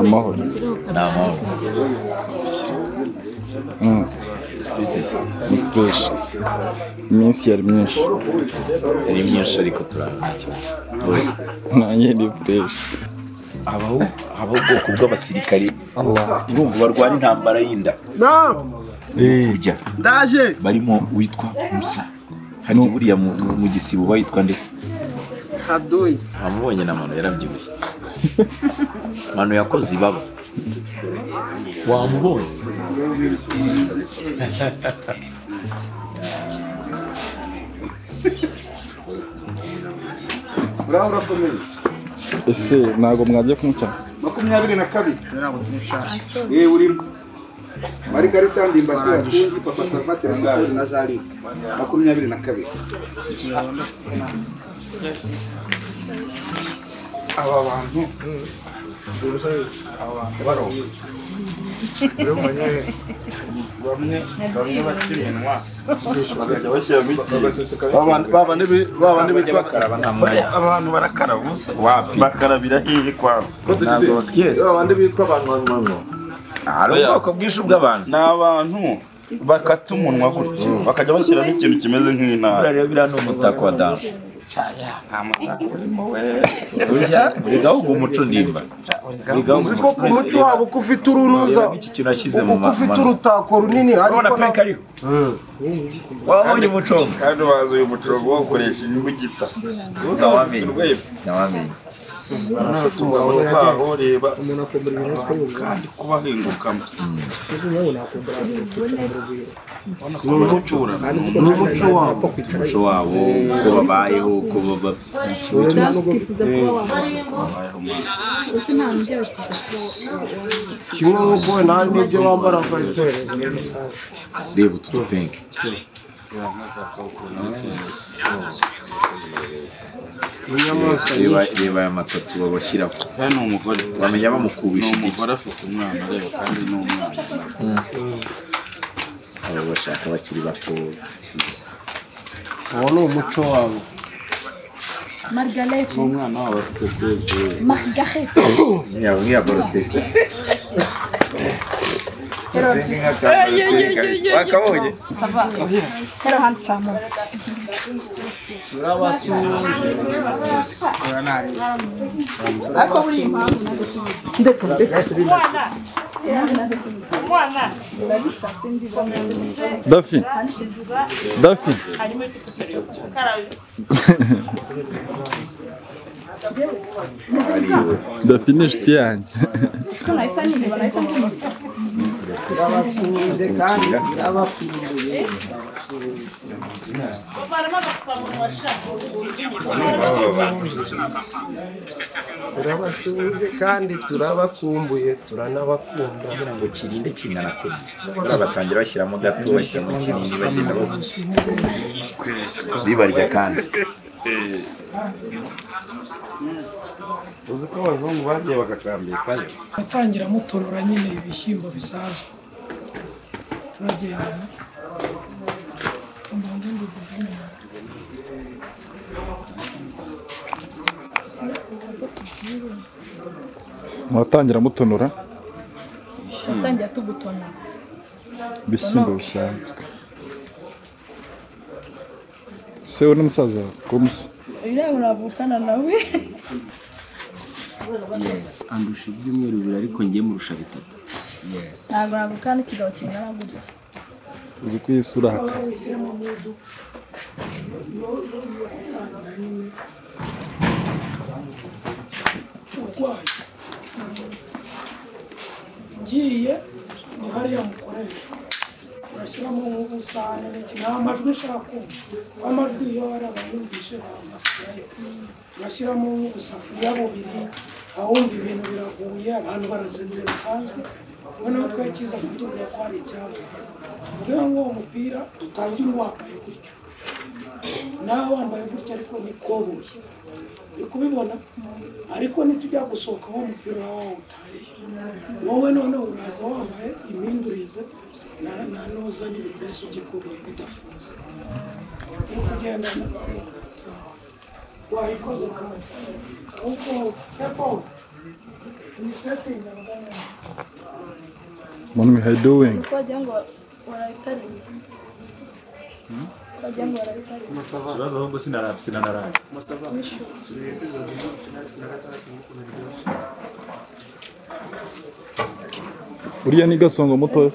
amahoro n'amahoro ni fresh iminsi yari myinshi ariko turabona nanjye ni fresh habaho ubwoko bw'abasirikari urumva barwana intambara y'inda kujya ndaje barimo witwa Musa hari buriya mu gisibo bayitwa nde Hadoyi amubonye na mano yarabyibushye mano yakoze ibaba wamubonye urahura komeye ese ntago mwagiye kumucana 22 ntabwo tumucana urimo Marigarita ndimbati yakundi papa Salvatore Sakuri na Jali 22 aba bantu baro bamwe bakirenwa babandi bitwa karaba nta mwanya abantu barakaraba ubusa wapi bakarabira hiye kwabo yes babandi bitwa abantu hari ubwoko bwinshi bw'abantu n'abantu bakata umunwa gutyo bakajya bashyiramo ikintu kimeze nk'intara rero bira no mutako wa dance nta mutako urimo we buri gahugu umuco ndimba uzi ko ku muco wabo ko ufite urunuza iki kintu ashyize mu mama ufite urutako runini ariko penka ariho wabonye umucongo kandi bazi uyu mucongo wo gukoresha imbugita nawamenye reba kandi kubahingukamo n'umuco wabo uko babayeho uko kimwe nk'uko nta n'ibyo wambara reba utu dupenke reba aya matatu babashyiraho hano umugore bamenya bamukubisha umugore afite umwana reba kandi n'umwana aba bashaka bakiri bato uwo ni umuco wabo Margarete n'umwana wabo afite bebe Margarete nk'iya boroteri wakabonye Hello handsome ako buri impamvu ndeka Dafi Dafi ni inshuti yanjye turabasuhuje kandi turabakuriye turabasuhuje kandi turabakumbuye turanabakunda ngo kirinde kingana kuri batangira bashyiramo gato bashyiramo kinini bagenda bibarya kandi uzi ko abazungu bagiye bagakambikayo batangira mutonora nyine ibishyimbo bisanzwe turagendana muratangira mutonora batangira tugutona ibishyimbo bisanzwe sewe n'umusaza ko musa uriya uravukana nawe andusha ibyumweru bibiri ariko ngiye murusha bitatu ntabwo navukana ikigabo kingana gutya uzi ko iyi sura haka ngiye ni hariya mukoresha urashyiramo nk'ubusane n'iki nta majwi ushaka kumva amajwi iyo hari abayumvishe bamasiraye turashyiramo nk'ubusafuriya bubiri ahumva ibintu biraguye abantu barasetse bisanzwe noneho twakiza kutubwira ko hari icyabaye tuvuge ngo uwo mupira dutangire wambaye gutyo nawe wambaye gutya ariko ni koboyi uri kubibona ariko nitujya gusohoka aho umupira wawe wawutaye wowe noneho uraza wambaye impindurize na noza n'ibipesu by'ikoboyi bidafunze turi kugendana wayikoze kandi ahubwo kepo setting abagana Mami, how you doing? Twagiye ngo warayitariye. Twagiye ngo warayitariye. Ikibazo ahubwo sinanaraye. Uriya ni Gasongo mutoya.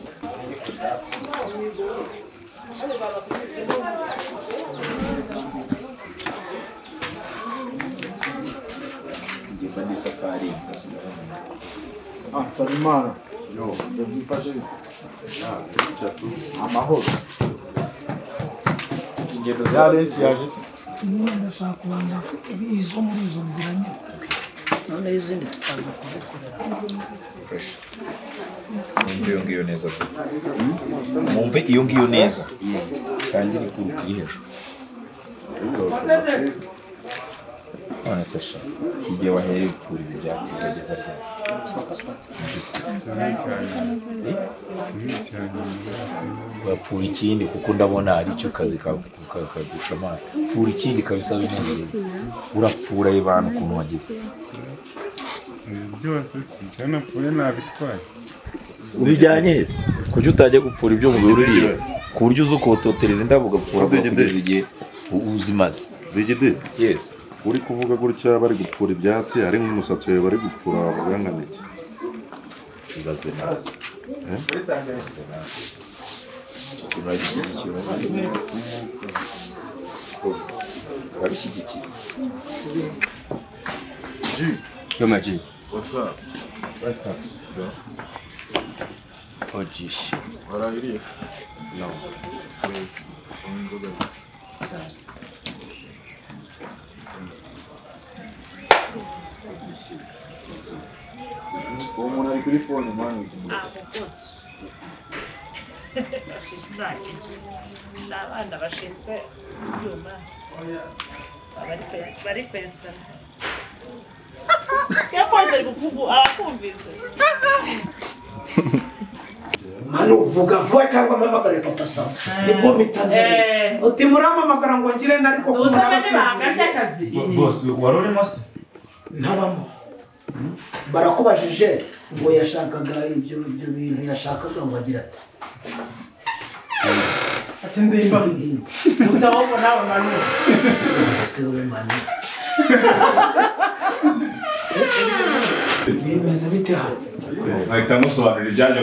Ndi safari Salimana. Yo, ndabifashe. Amahoro. ingendo Yarensi yaje se. ndashaka kubanza izo muri izo nzira nyine none izindi tukaza kuzikorera fresh. Mumve iyo ngiyo neza. Mumve iyo ngiyo neza. Tangira ikuruka hejuru. None se sha. Igihe wahereye upfura ibyatsi kageza ryari. Bapfura ikindi kuko ndabona ari cyo kazi kagusha amazi. Pfura ikindi kabisa binezeza. Urapfura y'abantu ukuntu wagize. byose cyanapfuye nabitwaye Ubijyanye heza. Kuki utajya gupfura ibyo mu biruriye ku buryo uzi ukototereza indabo ugapfura kugeza igihe uzimaze. Digide. Yes. Uri kuvuga gutya bari gupfura ibyatsi hari nk'umusatsi wawe bari gupfura abagangana iki? Ibaze nawe. Babishyigikiye. Kama G. What's up? Ojishi. Warahiriye? No. Umuntu ari kuri phone mani. N'abana bashinzwe ibyuma bari kwesitara yafunze kuvuga arakumvise mano uvuga vuba cyangwa mpamagare papa sava nibwo mitanze uti muramamagara ngo ngire nariko akazi Boss, warurimo se? ntabamo barakubajije ngo yashakaga ibyo bintu yashakaga ngo agira ati ndimba utabona nawe manu ese we manu bimeze bite hano ahita musobanurira ibyaje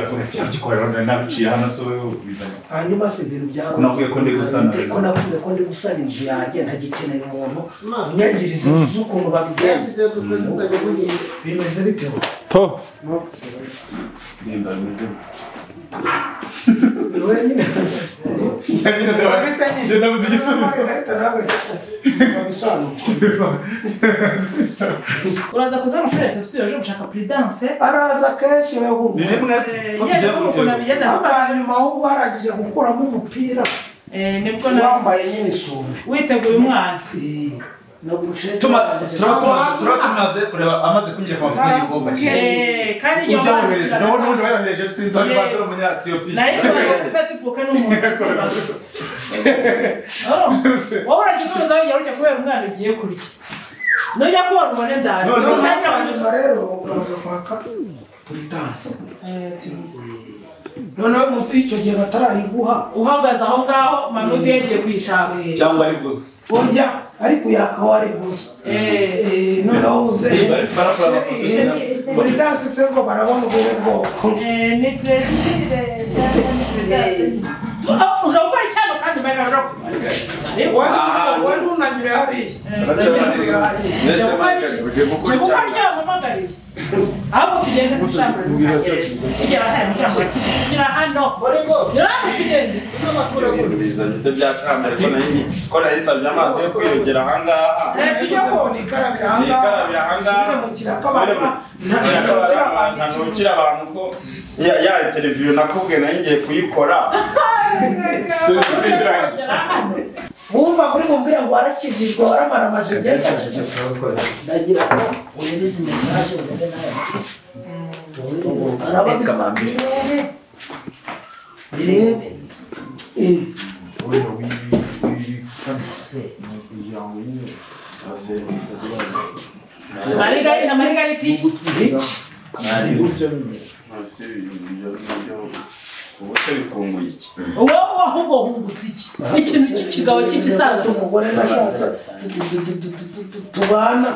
gikorera nabiciye hano so bizanye hanyuma se ibintu byawe Nakwiye ko ndi gusana ko nakwiye ko ndi gusana inzu yanjye ntagikeneye umuntu unyangiriza z'ukuntu babigenza bimeze bite Po. ndinda bimeze ni wenyine njye nabuze igisubizo uraza kuza muri reception yo gushaka prudence araza kenshi we humva ni mwese ko tugiye kubigenda hanyuma ahubwo haragije gukuramo umupira nibwo wambaye nyine isumbi witeguye umwana turatumaze kureba amaze kunyira kwa mfite y'ibomba kandi iyo ujya no no yohereje sinzi ari batoro munya Ethiopia nayo kuri Facebook n'umuntu wowe uragikuza wongera ujya kubera umwana ugiye kurya nujya kubona ubone ndani hanyuma rero uraza kwaka prudence noneho mu icyo gihe batarayiguha uhagaze aho ngaho manude yagiye kwishaka cyangwa ari gusa oya ariko yakawari gusa noneho uze prudence se ngo barabona ubuhe bwoko ni president uja gukora icyano kandi mbega wowe ntunanyure hariya gukora ryamamagariye ahubwo tugende dushaka igera hano tugende Bizanye byakambere ko nayisabye amazi yo kwiyongera ahangaha. tujye kubona Ikarabira ahangaha. Ntanukira abantu ko ya televiziyo nakubwiye nayo ngiye kuyikora. wumva kuri mumbwira ngo warakijijwe waramaramaje byakajije ndagira ngo uhereze message urebe nawe arabika birebe Nari buryo hasi ibyo ubuse bikunguye iki? wowe ahubwo hungutse iki ikintu cy'ikigabo cy'igisaza umugore nashatse tubana